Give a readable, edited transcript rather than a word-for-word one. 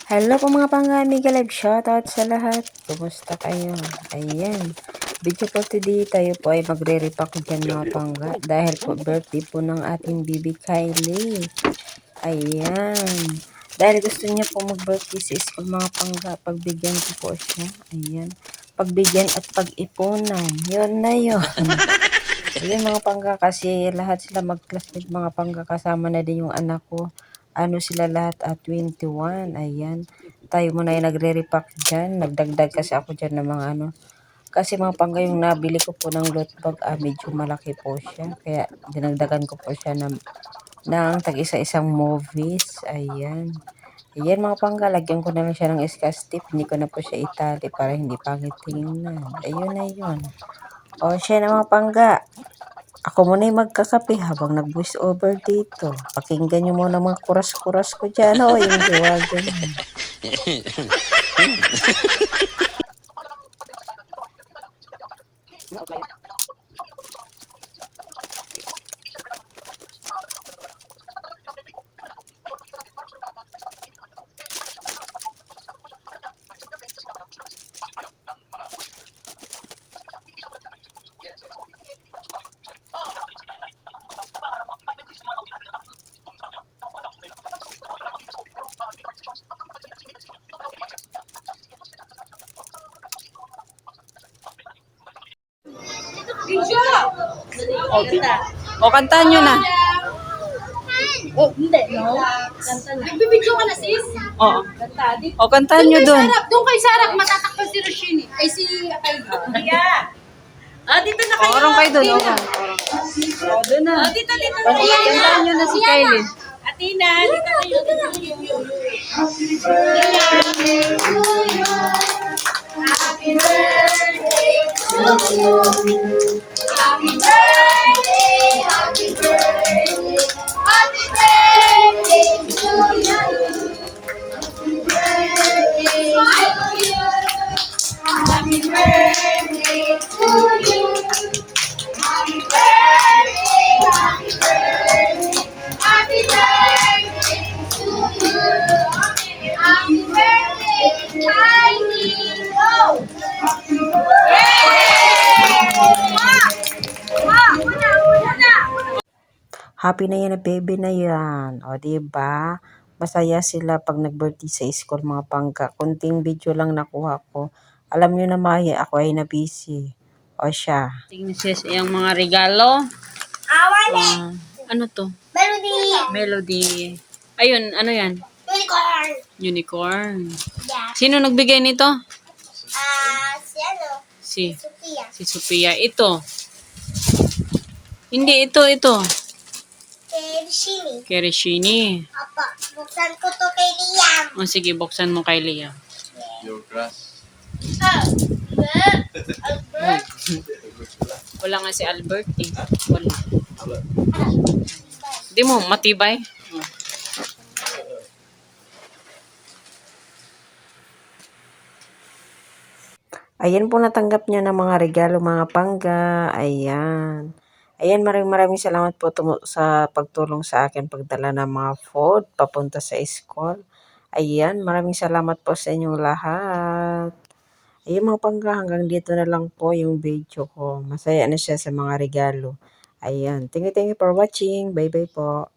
Hello po mga pangamiga, live shoutout sa lahat. Kumusta kayo? Ayan. Video po today, tayo po ay magre-repack dyan mga pangga. Dahil po birthday po ng ating baby Kylie. Ayan. Dahil gusto niya po mag-birthday sa school mga pangga, pagbigyan ko po siya. Ayan. Pagbigyan at pag-ipunan. Yun na yun. Yun mga pangga, kasi lahat sila mag-classmate mga pangga, kasama na din yung anak ko. Ano sila lahat at 21. Ayan. Tayo muna yung nagre-repack dyan. Nagdagdag kasi ako dyan ng mga ano. Kasi mga pangga yung nabili ko po ng loot bag, medyo malaki po siya. Kaya dinagdagan ko po siya ng tag-isa-isang movies. Ayan. Ayan mga pangga, lagyan ko na lang siya ng scotch tape. Hindi ko na po siya itali para hindi pangit tingnan. Ayun na yun. O siya na mga pangga. Ako muna yung magkakape habang nag-voice over dito. Pakinggan nyo muna mga kuras-kuras ko dyan. O, yung gawagan. O, kantahan nyo na. Oh, hindi, no? Kanta na. Nagbibidyo ka na, sis? Oo. Kanta. O, kantahan nyo doon. Doon kay Sarah, matatakpan si Roshini. Ay, si Akay. Yeah. Dito na kayo. Orong kayo doon. O, doon na. Dito na. Kantahan nyo na si Kylie. Atina, dito kayo. Happy birthday to you. Happy birthday, happy birthday. Happy birthday to you. Happy birthday to you. Happy birthday to you. Happy birthday, happy birthday. Happy birthday to you. Happy birthday, Kylie. Go! Happy na yan na baby na yan. O, diba? Masaya sila pag nag-birthday sa school mga pangga. Kunting video lang nakuha ko. Alam nyo na Maya, ako ay na-busy. O siya. Tingnan siya sa iyang mga regalo. Ano to? Melody. Melody. Ayun, ano yan? Unicorn. Unicorn. Yeah. Sino nagbigay nito? Si ano? Si Sophia. Sophia. Ito. Hindi, ito. Kay Shini. Kerishini. Opo. Buksan ko to kay Liam. O sige, buksan mo kay Leah. Your crush. Wala nga si Albert eh. Wala. Di mo, matibay. Ayan po, natanggap niya ng mga regalo mga pangga. Ayan. Ayan, maraming salamat po sa pagtulong sa akin pagdala ng mga food papunta sa school. Ayan, maraming salamat po sa inyong lahat. Ayan mga pangga, hanggang dito na lang po yung video ko. Masaya na siya sa mga regalo. Ayan, thank you for watching. Bye bye po.